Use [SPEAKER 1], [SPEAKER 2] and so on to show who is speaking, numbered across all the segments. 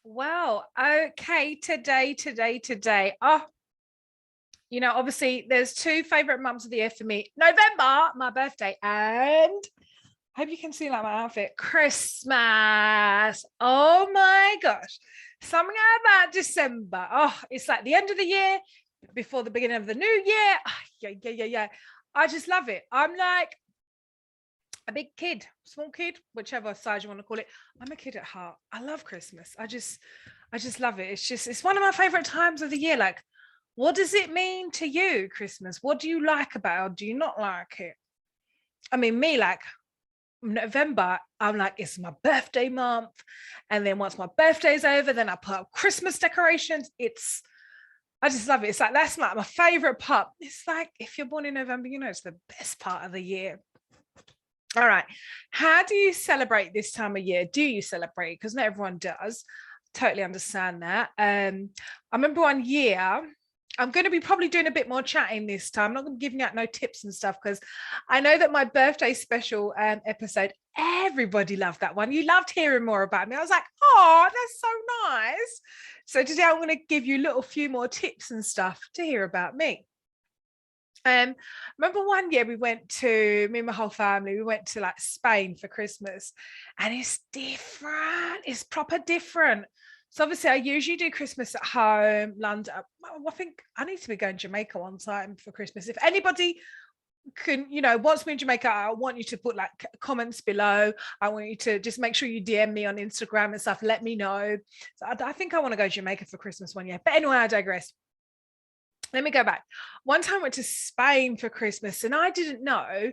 [SPEAKER 1] Well, okay, today. Oh, obviously there's two favorite months of the year for me. November, my birthday, and hope you can see like my outfit. Christmas. Oh my gosh. Something about December. Oh, it's like the end of the year before the beginning of the new year. Yeah. I just love it. I'm like a big kid, small kid, whichever size you want to call it. I'm a kid at heart. I love Christmas. I just love it. It's one of my favorite times of the year. Like, what does it mean to you, Christmas? What do you like about it, or do you not like it? I mean, me, like November, I'm like, it's my birthday month. And then once my birthday's over, then I put up Christmas decorations. I just love it. It's like, that's like my favorite part. It's like, if you're born in November, it's the best part of the year. All right. How do you celebrate this time of year? Do you celebrate? Because not everyone does. Totally understand that. I remember one year, I'm going to be probably doing a bit more chatting this time. I'm not going to be giving out no tips and stuff because I know that my birthday special episode, everybody loved that one. You loved hearing more about me. I was like, oh, that's so nice. So today I'm going to give you a little few more tips and stuff to hear about me. Remember one year me and my whole family, we went to like Spain for Christmas, and it's different. It's proper different. So obviously I usually do Christmas at home, London. I think I need to be going to Jamaica one time for Christmas. If anybody can, wants me in Jamaica, I want you to put like comments below. I want you to just make sure you DM me on Instagram and stuff. Let me know. So I think I want to go to Jamaica for Christmas one year. But anyway, I digress. Let me go back. One time I went to Spain for Christmas, and I didn't know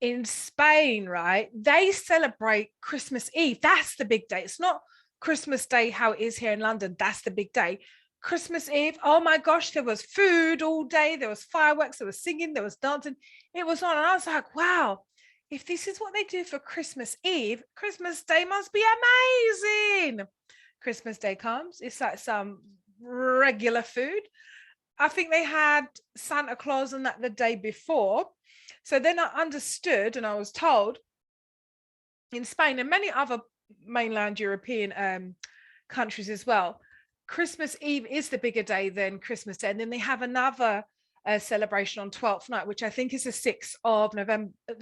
[SPEAKER 1] in Spain, right, they celebrate Christmas Eve. That's the big day. It's not Christmas Day how it is here in London. That's the big day. Christmas Eve, oh my gosh, there was food all day. There was fireworks, there was singing, there was dancing. It was on. And I was like, wow, if this is what they do for Christmas Eve, Christmas Day must be amazing. Christmas Day comes. It's like some regular food. I think they had Santa Claus on that the day before. So then I understood, and I was told in Spain and many other mainland European countries as well, Christmas Eve is the bigger day than Christmas Day. And then they have another celebration on 12th night, which I think is the 6th of November, the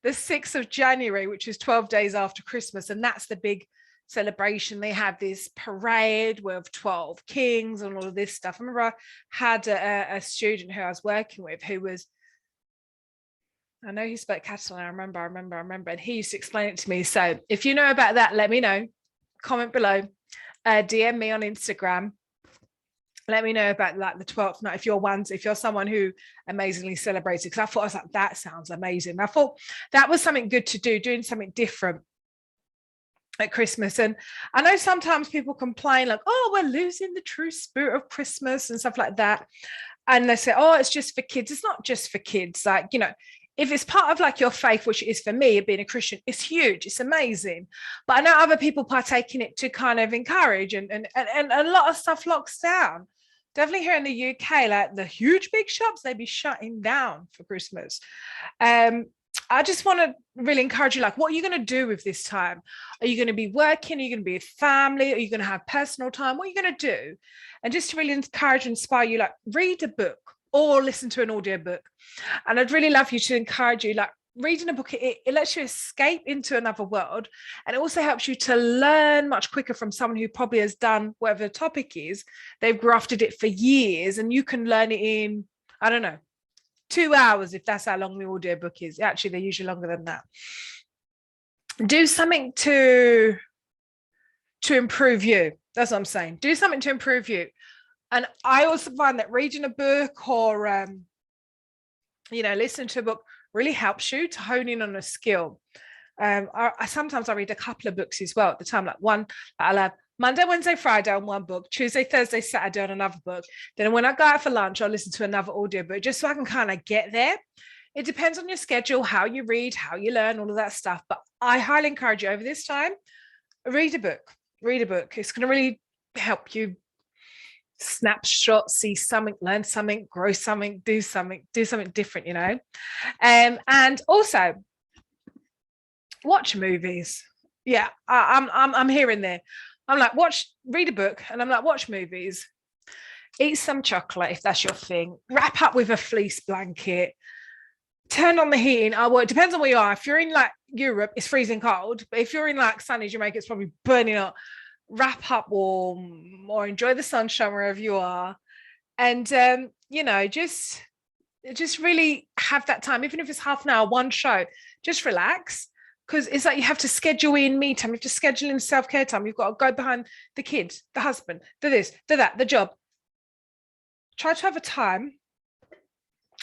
[SPEAKER 1] 6th of January, which is 12 days after Christmas. And that's the big celebration. They had this parade with 12 kings and all of this stuff. I remember I had a student who I was working with who was, I know he spoke Catalan. I remember. And he used to explain it to me. So if you know about that, let me know. Comment below. DM me on Instagram. Let me know about like the 12th night. If you're someone who amazingly celebrates it, because I was like, that sounds amazing. I thought that was something good to do, doing something different at Christmas. And I know sometimes people complain like, oh, we're losing the true spirit of Christmas and stuff like that. And they say, oh, it's just for kids. It's not just for kids. Like, if it's part of like your faith, which it is for me, being a Christian, it's huge. It's amazing. But I know other people partake in it to kind of encourage, and a lot of stuff locks down. Definitely here in the UK, like the huge big shops, they'd be shutting down for Christmas. I just want to really encourage you, like, what are you going to do with this time? Are you going to be working? Are you going to be with family? Are you going to have personal time? What are you going to do? And just to really encourage and inspire you, like, read a book or listen to an audiobook. And I'd really love you to encourage you, like, reading a book, it lets you escape into another world. And it also helps you to learn much quicker from someone who probably has done whatever the topic is. They've grafted it for years, and you can learn it in, I don't know, 2 hours, if that's how long the audiobook is. Actually, they're usually longer than that. Do something to improve you. That's what I'm saying. Do something to improve you. And I also find that reading a book or listening to a book really helps you to hone in on a skill. Sometimes I read a couple of books as well at the time, like one I'll have Monday, Wednesday, Friday on one book, Tuesday, Thursday, Saturday on another book. Then when I go out for lunch, I'll listen to another audiobook just so I can kind of get there. It depends on your schedule, how you read, how you learn, all of that stuff. But I highly encourage you over this time, read a book. It's going to really help you snapshot, see something, learn something, grow something, do something different, and also watch movies. Yeah, I'm here and there. I'm like, read a book, and I'm like, watch movies, eat some chocolate if that's your thing, wrap up with a fleece blanket, turn on the heating. Oh, well, it depends on where you are. If you're in like Europe, it's freezing cold, but if you're in like sunny Jamaica, it's probably burning up. Wrap up warm or enjoy the sunshine wherever you are, and just really have that time, even if it's half an hour, one show, just relax. Because it's like you have to schedule in me time, you have to schedule in self-care time. You've got to go behind the kids, the husband, the this, the that, the job. Try to have a time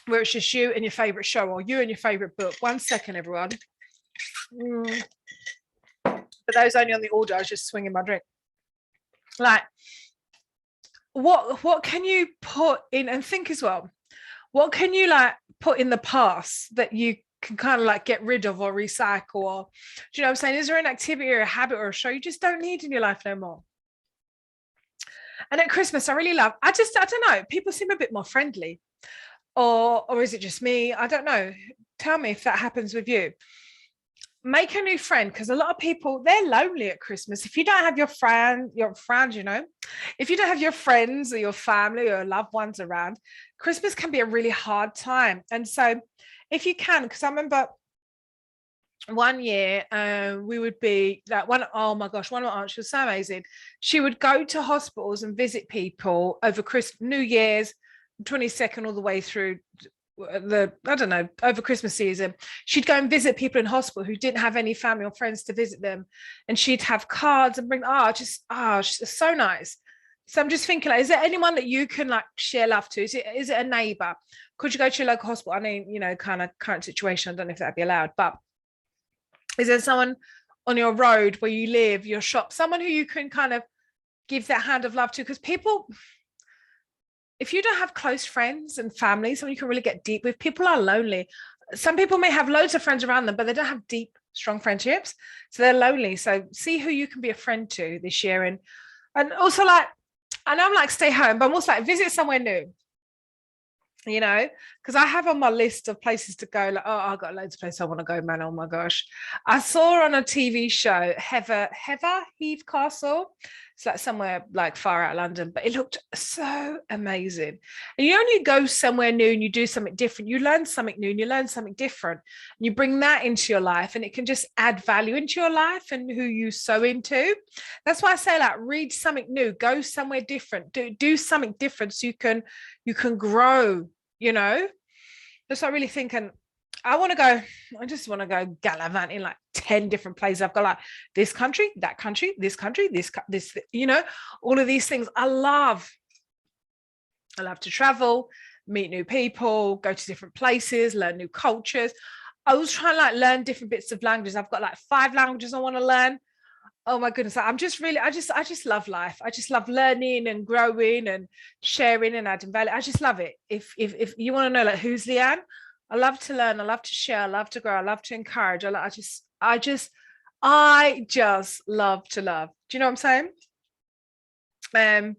[SPEAKER 1] where it's just you and your favorite show or you and your favorite book. 1 second, everyone. But those only on the order. I was just swinging my drink. Like, what can you put in, and think as well, what can you like put in the past that you can kind of like get rid of or recycle, or do you know what I'm saying? Is there an activity or a habit or a show you just don't need in your life no more? And at Christmas, I really love, I don't know, people seem a bit more friendly, or is it just me? I don't know. Tell me if that happens with you. Make a new friend, because a lot of people, they're lonely at Christmas. If you don't have your friend, if you don't have your friends or your family or loved ones around, Christmas can be a really hard time. And so if you can, because I remember one year we would be like oh my gosh, one of my aunts, she was so amazing. She would go to hospitals and visit people over New Year's, 22nd, all the way through over Christmas season. She'd go and visit people in hospital who didn't have any family or friends to visit them, and she'd have cards and bring she's so nice. So I'm just thinking, like, is there anyone that you can like share love to? Is it a neighbor? Could you go to your local hospital? I mean, kind of current situation, I don't know if that'd be allowed, but is there someone on your road where you live, your shop, someone who you can kind of give that hand of love to? Because people, if you don't have close friends and family, someone you can really get deep with, people are lonely. Some people may have loads of friends around them, but they don't have deep, strong friendships. So they're lonely. So see who you can be a friend to this year. And also, like, I know I'm like, stay home, but I'm also like, visit somewhere new. Because I have on my list of places to go, like, I've got loads of places I want to go, man. Oh my gosh. I saw on a TV show, Heath Castle. It's like somewhere like far out of London, but it looked so amazing. And you only go somewhere new and you do something different. You learn something new and you learn something different. And you bring that into your life, and it can just add value into your life and who you sow into. That's why I say, like, read something new, go somewhere different, do something different so you can grow, Just I really thinking, I just want to go gallivant in like 10 different places. I've got like this country, that country, this country, this, all of these things. I love to travel, meet new people, go to different places, learn new cultures. I was trying to like learn different bits of languages. I've got like 5 languages I want to learn. Oh my goodness. I'm just really, I just love life. I just love learning and growing and sharing and adding value. I just love it. If you want to know, like, who's Leighanne, I love to learn. I love to share. I love to grow. I love to encourage. I just love to love. Do you know what I'm saying? And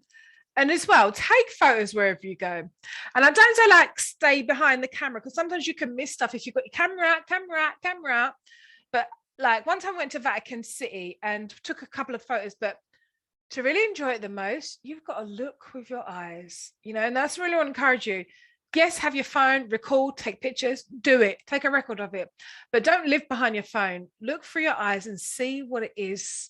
[SPEAKER 1] as well, take photos wherever you go. And I don't say like stay behind the camera, because sometimes you can miss stuff if you've got your camera out. But like one time I went to Vatican City and took a couple of photos, but to really enjoy it the most, you've got to look with your eyes, and that's really what I encourage you. Yes, have your phone, record, take pictures, do it, take a record of it, but don't live behind your phone. Look through your eyes and see what it is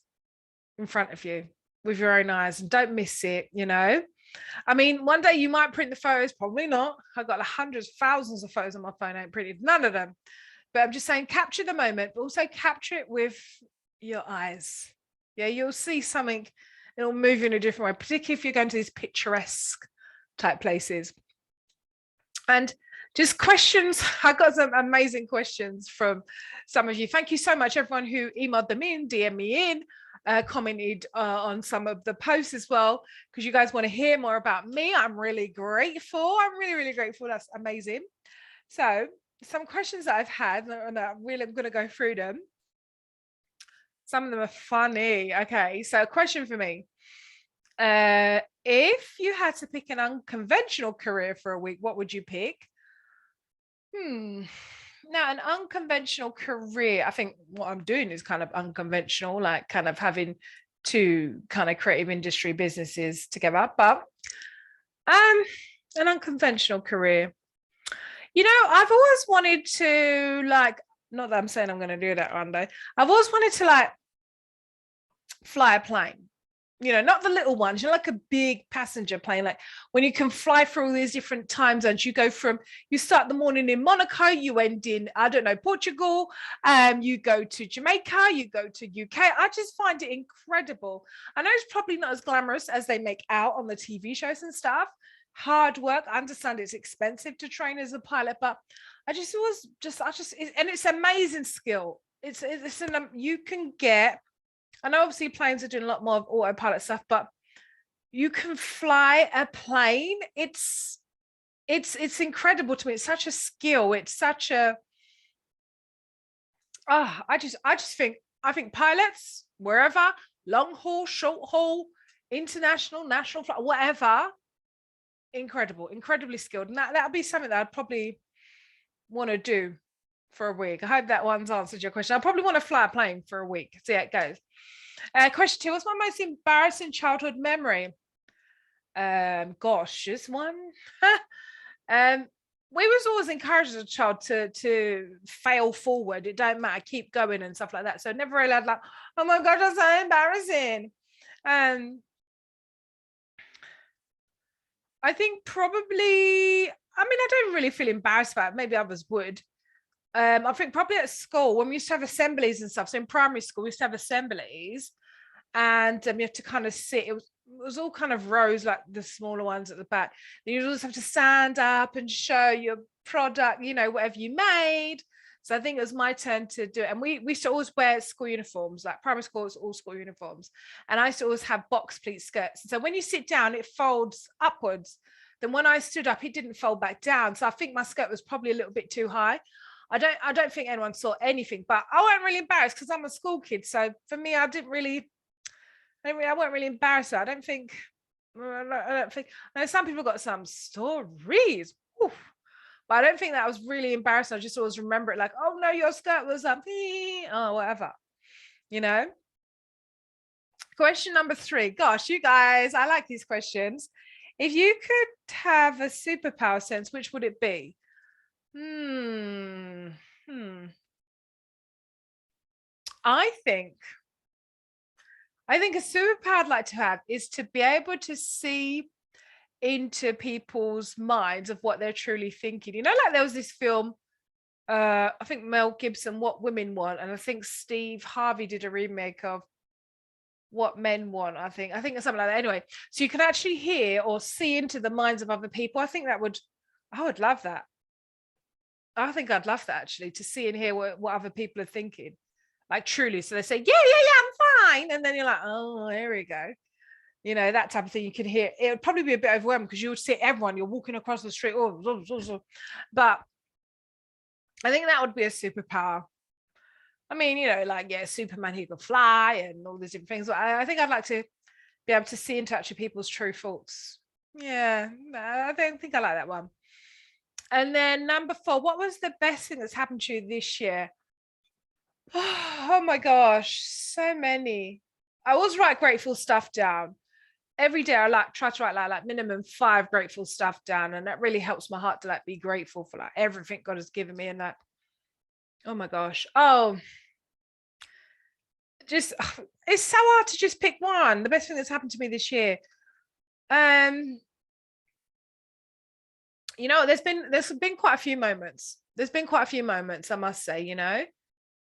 [SPEAKER 1] in front of you with your own eyes, and don't miss it. I mean, one day you might print the photos, probably not. I've got hundreds, thousands of photos on my phone. I ain't printed none of them. But I'm just saying, capture the moment, but also capture it with your eyes. Yeah, you'll see something, it'll move you in a different way, particularly if you're going to these picturesque type places. And just questions. I got some amazing questions from some of you. Thank you so much, everyone who emailed them in, DM me in, commented on some of the posts as well, because you guys want to hear more about me. I'm really grateful. I'm really, really grateful. That's amazing. So some questions that I've had, and I'm going to go through them. Some of them are funny. Okay, so a question for me. If you had to pick an unconventional career for a week, what would you pick? Now, an unconventional career, I think what I'm doing is kind of unconventional, like kind of having two kind of creative industry businesses together, but an unconventional career. You know, I've always wanted to, like, not that I'm saying I'm going to do that one day. I've always wanted to like fly a plane. You know, not the little ones, like a big passenger plane, like when you can fly through all these different time zones. You go from, you start the morning in Monaco, you end in, I don't know, Portugal, you go to Jamaica, you go to UK. I just find it incredible. I know it's probably not as glamorous as they make out on the TV shows and stuff. Hard work. I understand it's expensive to train as a pilot, but I just and it's amazing skill. You can get, I know obviously planes are doing a lot more of autopilot stuff, but you can fly a plane. It's incredible to me. It's such a skill. It's such a, I think pilots, wherever, long haul, short haul, international, national flight, whatever, incredibly skilled. And that'll be something that I'd probably want to do for a week. I hope that one's answered your question. I probably want to fly a plane for a week, see how it goes. Question 2, what's my most embarrassing childhood memory? Gosh, this one. We was always encouraged as a child to fail forward. It don't matter, keep going and stuff like that. So I never really had like, oh my God, that's so embarrassing. I think probably, I mean, I don't really feel embarrassed about it. Maybe others would. I think probably at school when we used to have assemblies and stuff. So in primary school, we used to have assemblies, and you have to kind of sit. It was all kind of rows, like the smaller ones at the back. Then you always have to stand up and show your product, you know, whatever you made. So I think it was my turn to do it. And we used to always wear school uniforms, like primary school was all school uniforms. And I used to always have box pleat skirts. So when you sit down, it folds upwards. Then when I stood up, it didn't fold back down. So I think my skirt was probably a little bit too high. I don't think anyone saw anything, but I wasn't really embarrassed because I'm a school kid. So for me, I wasn't really embarrassed. I don't think, I know some people got some stories, oof, but I don't think that was really embarrassing. I just always remember it like, oh no, your skirt was up, oh, whatever, you know. Question number 3. Gosh, you guys, I like these questions. If you could have a superpower sense, which would it be? I think a superpower I'd like to have is to be able to see into people's minds of what they're truly thinking. You know, like there was this film, I think Mel Gibson, What Women Want, and I think Steve Harvey did a remake of What Men Want. I think it's something like that. Anyway, so you can actually hear or see into the minds of other people. I would love that. I think I'd love that, actually, to see and hear what other people are thinking, like truly. So they say, yeah, I'm fine. And then you're like, oh, here we go. You know, that type of thing you can hear. It would probably be a bit overwhelming because you would see everyone, you're walking across the street. But I think that would be a superpower. I mean, you know, like, yeah, Superman, he could fly and all these different things. But I think I'd like to be able to see and touch people's true thoughts. Yeah, I think I like that one. And then number 4, what was the best thing that's happened to you this year? Oh my gosh, so many. I always write grateful stuff down. Every day I try to write like minimum 5 grateful stuff down. And that really helps my heart to like be grateful for like everything God has given me. And that, oh my gosh. Oh, just, it's so hard to just pick one. The best thing that's happened to me this year. You know, there's been quite a few moments. I must say, you know,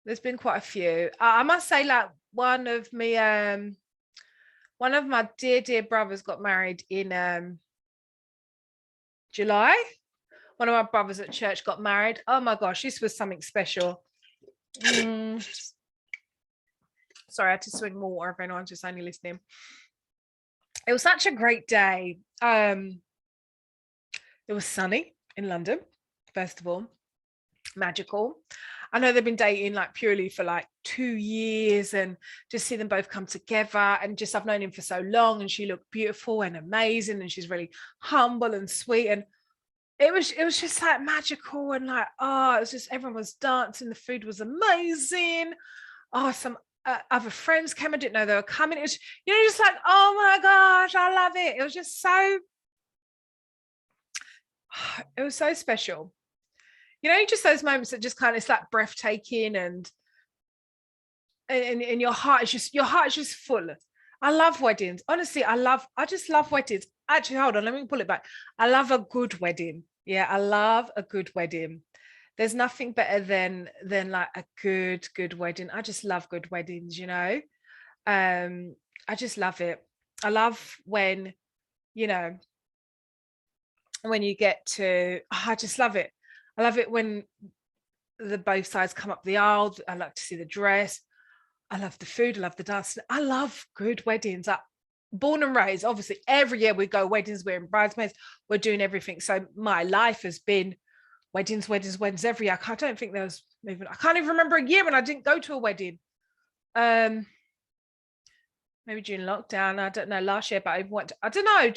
[SPEAKER 1] there's been quite a few. I must say, like, one of my dear brothers got married in July. One of my brothers at church got married. Oh my gosh, this was something special. Sorry, I had to swing more if anyone's just only listening. It was such a great day. It was sunny in London, first of all, magical. I know they've been dating like purely for like 2 years, and just see them both come together, and just I've known him for so long, and she looked beautiful and amazing, and she's really humble and sweet, and it was just like magical, and like, oh, it was just, everyone was dancing, the food was amazing. Oh, some other friends came. I didn't know they were coming. It was, just like, oh my gosh, I love it. It was just so, it was so special. Just those moments that just kind of, it's like breathtaking, and your heart is just full. I love weddings. Honestly, I just love weddings. Actually, hold on, let me pull it back. I love a good wedding. Yeah, I love a good wedding. There's nothing better than like a good wedding. I just love good weddings, I just love it. I love when, when you get to, I just love it. I love it when the both sides come up the aisle. I like to see the dress. I love the food. I love the dance. I love good weddings. Born and raised, obviously, every year we go weddings. We're in bridesmaids. We're doing everything. So my life has been weddings every year. I don't think there was even, I can't even remember a year when I didn't go to a wedding. Maybe during lockdown. I don't know, last year, but I went. I don't know.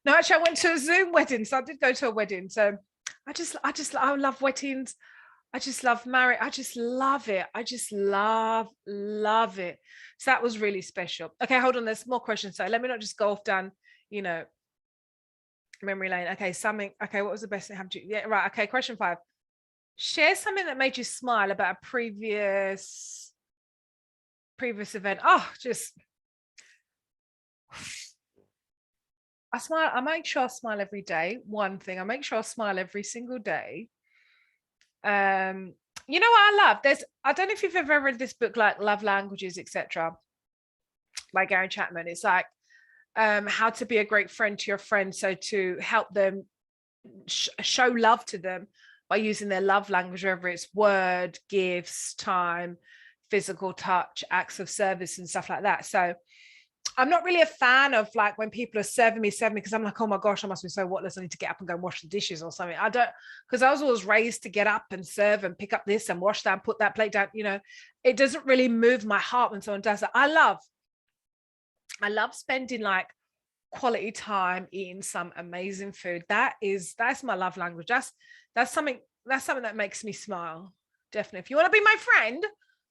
[SPEAKER 1] No, actually, I went to a Zoom wedding, so I did go to a wedding. So I love weddings. I just love marriage. I just love it. I just love it. So that was really special. Okay, hold on. There's more questions. So let me not just go off down, memory lane. Okay, Okay, what was the best thing happened to you? Yeah, right. Okay, question 5. Share something that made you smile about a previous event. Oh, just I smile. I make sure I smile every day. One thing, I make sure I smile every single day. You know what I love? I don't know if you've ever read this book, like Love Languages, etc., by Gary Chapman. It's like how to be a great friend to your friends, so to help them show love to them by using their love language, whether it's word, gifts, time, physical touch, acts of service, and stuff like that. So I'm not really a fan of like when people are serving me because I'm like, oh my gosh, I must be so whatless. I need to get up and go and wash the dishes or something. I don't, because I was always raised to get up and serve and pick up this and wash that and put that plate down. It doesn't really move my heart when someone does that. I love spending like quality time eating some amazing food. That's my love language. That's something that makes me smile. Definitely. If you want to be my friend,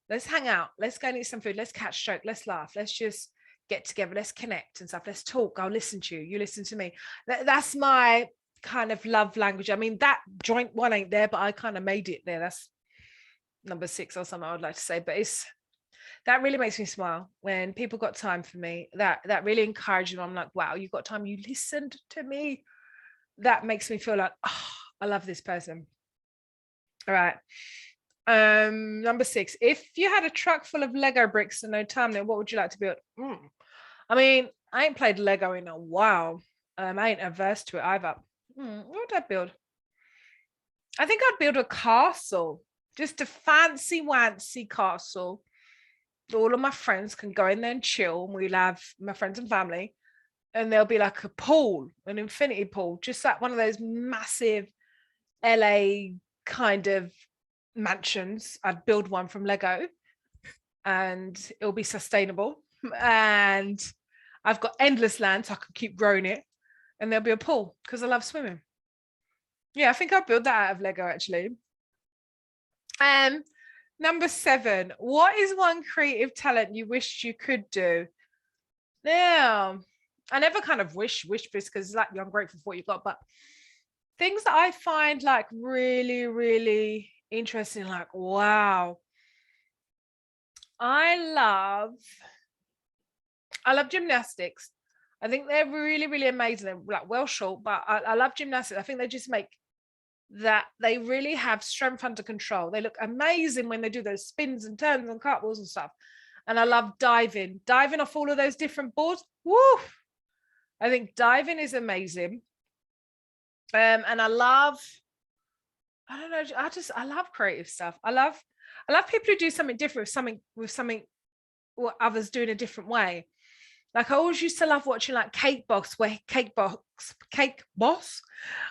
[SPEAKER 1] let's hang out. Let's go and eat some food. Let's catch stroke. Let's laugh. Let's just get together. Let's connect and stuff. Let's talk. I'll listen to you. You listen to me. That's my kind of love language. I mean, that joint one ain't there, but I kind of made it there. That's number 6 or something I would like to say. But that really makes me smile when people got time for me. That really encourages me. I'm like, wow, you got time. You listened to me. That makes me feel like, oh, I love this person. All right. Number 6. If you had a truck full of Lego bricks and no time limit, what would you like to build? I mean, I ain't played Lego in a while. I ain't averse to it either. What would I build? I think I'd build a castle, just a fancy wancy castle. All of my friends can go in there and chill, and we'll have my friends and family, and there'll be like a pool, an infinity pool, just like one of those massive LA kind of mansions. I'd build one from Lego, and it'll be sustainable, and I've got endless land so I can keep growing it, and there'll be a pool because I love swimming. Yeah, I think I'll build that out of Lego actually. Number 7, what is one creative talent you wished you could do? Now, I never kind of wish this because like I'm grateful for what you got, but things that I find like really, really interesting, like, wow. I love gymnastics. I think they're really, really amazing. They're like well short, but I love gymnastics. I think they just make that they really have strength under control. They look amazing when they do those spins and turns and cartwheels and stuff. And I love diving off all of those different boards. Woo! I think diving is amazing. And I love creative stuff. I love people who do something different with something what others do in a different way. Like I always used to love watching like Cake Boss,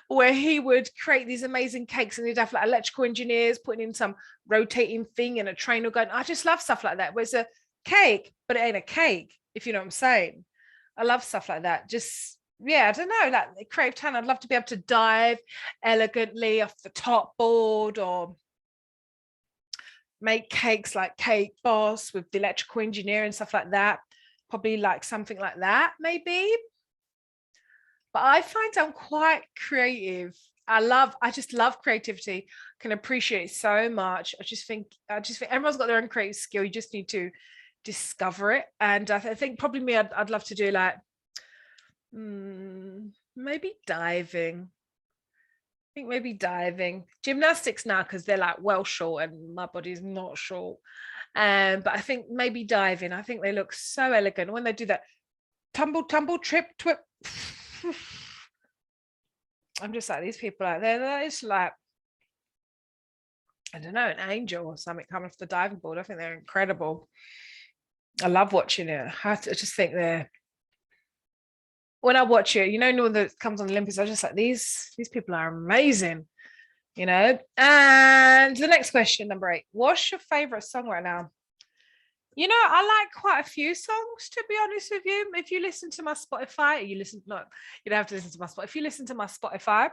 [SPEAKER 1] where he would create these amazing cakes, and he'd have like electrical engineers putting in some rotating thing and a train going. I just love stuff like that, where it's a cake, but it ain't a cake, if you know what I'm saying. I love stuff like that. Just, yeah, I don't know, like creative talent. I'd love to be able to dive elegantly off the top board or make cakes like Cake Boss with the electrical engineer and stuff like that. Probably like something like that, maybe. But I find I'm quite creative. I just love creativity. Can appreciate it so much. I just think everyone's got their own creative skill. You just need to discover it. And I think probably me, I'd love to do like maybe diving. I think maybe diving. Gymnastics now, because they're like well short and my body's not short. But I think maybe diving. I think they look so elegant when they do that tumble, trip, twip. I'm just like, these people out there, they're just like, I don't know, an angel or something coming off the diving board. I think they're incredible. I love watching it. I just think when I watch it, no one that comes on the Olympics, I just like, these people are amazing, And the next question, number 8, what's your favorite song right now? I like quite a few songs, to be honest with you. If you listen to my Spotify, you don't have to listen to my Spotify. If you listen to my Spotify,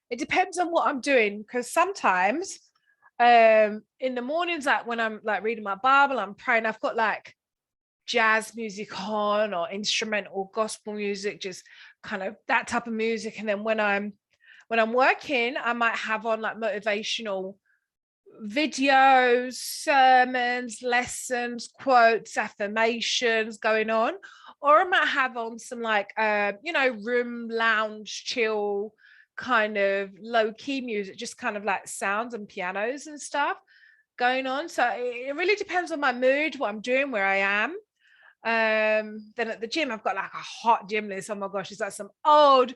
[SPEAKER 1] it depends on what I'm doing, because sometimes in the mornings, like when I'm like reading my Bible, I'm praying, I've got like jazz music on or instrumental gospel music, just kind of that type of music. And then when I'm working, I might have on like motivational videos, sermons, lessons, quotes, affirmations going on, or I might have on some like room lounge chill kind of low-key music, just kind of like sounds and pianos and stuff going on. So it really depends on my mood, what I'm doing, where I am. Then at the gym, I've got like a hot gym list. Oh my gosh, it's like some old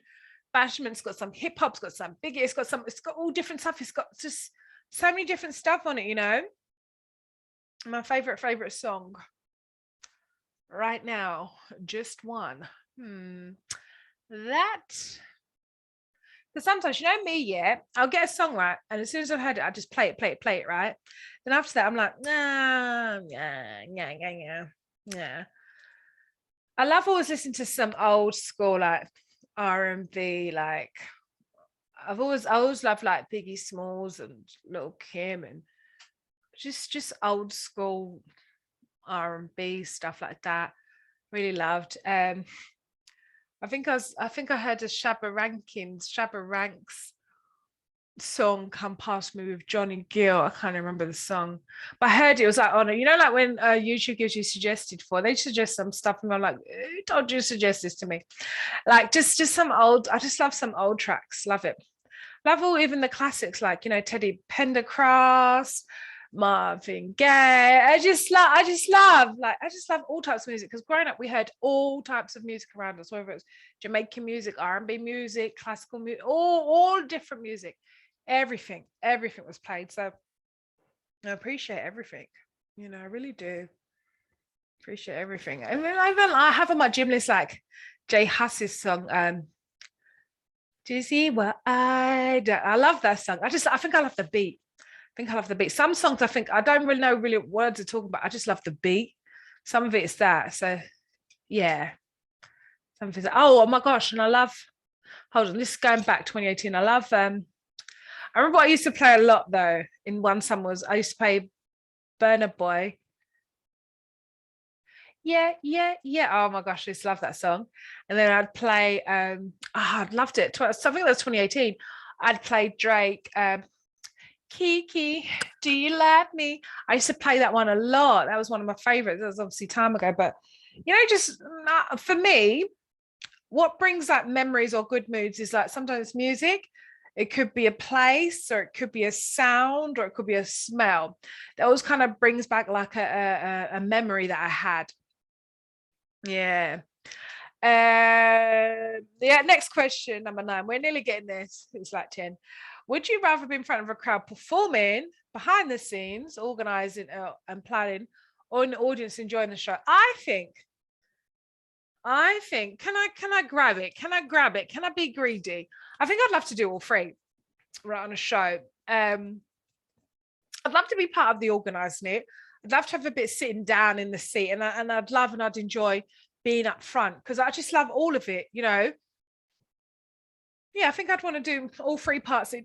[SPEAKER 1] bashment, it's got some hip-hop, it's got some biggie, it's got all different stuff. It's got just so many different stuff on it, My favorite song right now, just one. That, because sometimes, me, I'll get a song right, and as soon as I've heard it, I just play it, right? Then after that, I'm like, yeah. I love always listening to some old school like R&B, like I always loved like Biggie Smalls and Lil' Kim and just old school R&B stuff like that. Really loved. I think I heard a Shabba Ranks song come past me with Johnny Gill. I can't remember the song, but I heard it was like on it. Like when YouTube gives you suggested for, they suggest some stuff and I'm like, don't you suggest this to me? Like just some old. I just love some old tracks. Love it. Love all even the classics like Teddy Pendergrass, Marvin Gaye. I just love all types of music, because growing up we heard all types of music around us, whether it was Jamaican music, R&B music, classical music, all different music. Everything was played. So I appreciate everything. I really do appreciate everything. I mean, I have on my gym list like Jay Huss's song, do you see what I do? I love that song. I think I love the beat. Some songs I don't really know what words are talking about. I just love the beat. Some of it is that. So yeah. Some of it is, oh my gosh. And I love, hold on, this is going back 2018. I love I remember what I used to play a lot though in one summer was I used to play Burna Boy. Yeah. Oh my gosh, I just love that song. And then I'd play I loved it. Something that was 2018. I'd play Drake, Kiki, do you love me? I used to play that one a lot. That was one of my favorites. That was obviously time ago, but just for me, what brings like memories or good moods is like sometimes music. It could be a place, or it could be a sound, or it could be a smell. That always kind of brings back like a memory that I had. Yeah. Next question, number 9. We're nearly getting this. It's like 10. Would you rather be in front of a crowd performing, behind the scenes, organizing and planning, or in the audience enjoying the show? I think, can I grab it? Can I be greedy? I think I'd love to do all 3 right on a show. I'd love to be part of the organizing it. I'd love to have a bit sitting down in the seat, and I'd enjoy being up front, because I just love all of it, Yeah, I think I'd want to do all 3 parts.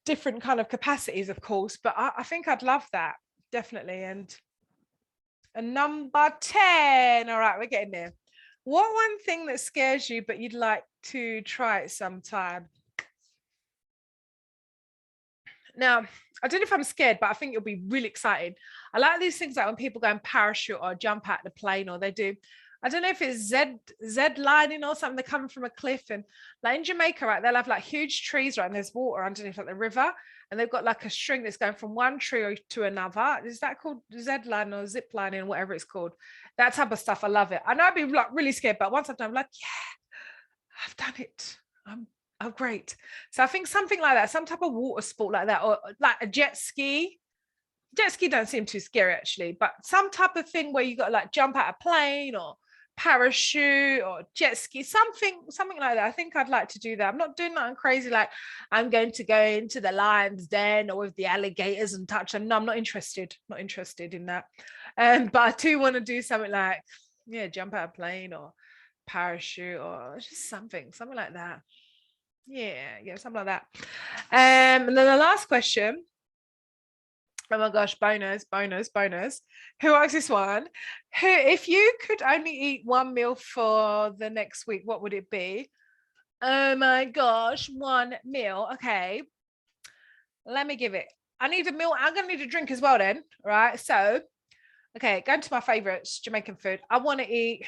[SPEAKER 1] different kind of capacities, of course, but I think I'd love that, definitely. And number 10, all right, we're getting there. What one thing that scares you but you'd like to try it sometime? Now, I don't know if I'm scared, but I think it'll be really exciting. I like these things like when people go and parachute or jump out the plane, or they do, I don't know if it's Z lining or something. They're coming from a cliff, and like in Jamaica, right, they'll have like huge trees, right, and there's water underneath like the river, and they've got like a string that's going from one tree to another. Is that called Z line or zip lining, whatever it's called? That type of stuff. I love it. I know I'd be like really scared, but once I've done, I'm like, yeah, I've done it. Oh, great. So I think something like that, some type of water sport like that, or like a jet ski. Jet ski don't seem too scary actually, but some type of thing where you got to like jump out a plane or parachute or jet ski, something like that. I think I'd like to do that. I'm not doing nothing crazy like I'm going to go into the lion's den or with the alligators and touch them. No, I'm not interested in that. But I do want to do something like, yeah, jump out a plane or parachute or just something like that. Yeah, something like that. And then the last question. Oh my gosh, bonus. Who asked this one? If you could only eat one meal for the next week, what would it be? Oh my gosh, one meal. Okay. Let me give it. I need a meal. I'm gonna need a drink as well then, right? So, okay, going to my favorites, Jamaican food. I want to eat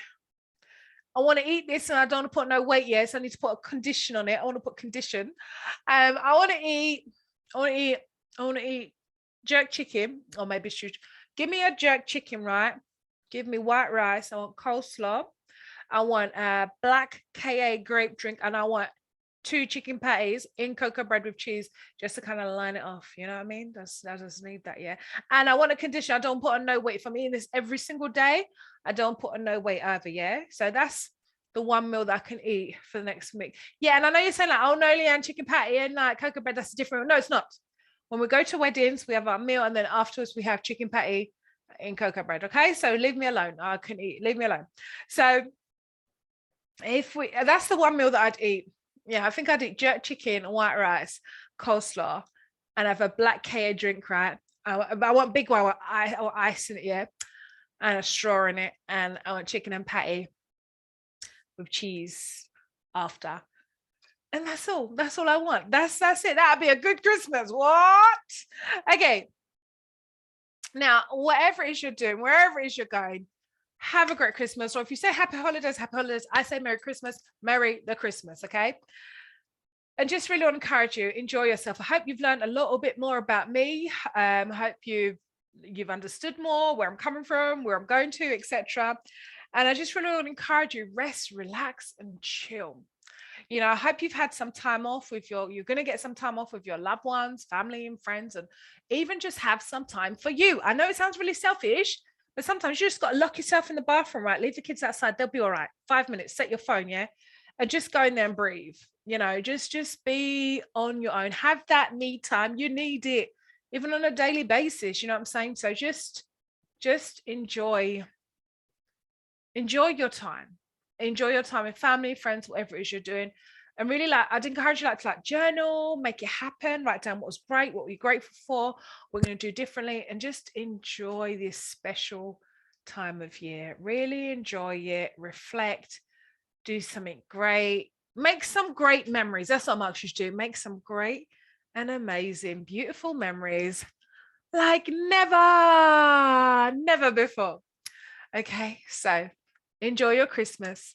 [SPEAKER 1] this and I don't want to put no weight yet, so I need to put a condition on it. I want to put condition. I want to eat jerk chicken, or maybe shoot. Give me a jerk chicken, right? Give me white rice. I want coleslaw. I want a black KA grape drink, and I want 2 chicken patties in cocoa bread with cheese, just to kind of line it off. You know what I mean? I just need that, yeah. And I want a condition. I don't put on no weight. If I'm eating this every single day, I don't put on no weight either, yeah. So that's the one meal that I can eat for the next week. Yeah, and I know you're saying like, oh no, Leighanne, chicken patty and like cocoa bread, that's different. No, it's not. When we go to weddings, we have our meal, and then afterwards we have chicken patty in cocoa bread. Okay, so leave me alone. I can eat. Leave me alone. So that's the one meal that I'd eat. Yeah, I think I'd eat jerk chicken, white rice, coleslaw, and have a black KA drink, right? I want big one with ice in it, yeah, and a straw in it, and I want chicken and patty with cheese after. And that's all I want. That's it. That'd be a good Christmas. What? Okay. Now, whatever it is you're doing, wherever it is you're going, have a great Christmas. Or if you say happy holidays, I say Merry Christmas, Merry the Christmas, okay? And just really want to encourage you, enjoy yourself. I hope you've learned a little bit more about me. I hope you've understood more where I'm coming from, where I'm going to, etc. And I just really want to encourage you, rest, relax, and chill. You know, I hope you've had some time off with you're going to get some time off with your loved ones, family and friends, and even just have some time for you. I know it sounds really selfish, but sometimes you just got to lock yourself in the bathroom, right? Leave the kids outside. They'll be all right. 5 minutes, set your phone, yeah? And just go in there and breathe. You know, just be on your own. Have that me time. You need it, even on a daily basis. You know what I'm saying? So just enjoy your time. Enjoy your time with family, friends, whatever it is you're doing. And really, like, I'd encourage you to journal, make it happen, write down what was great, what we're grateful for, what we're going to do differently, and just enjoy this special time of year. Really enjoy it, reflect, do something great, make some great memories. That's what I'm asking you to do. Make some great and amazing, beautiful memories like never before. Okay, so enjoy your Christmas.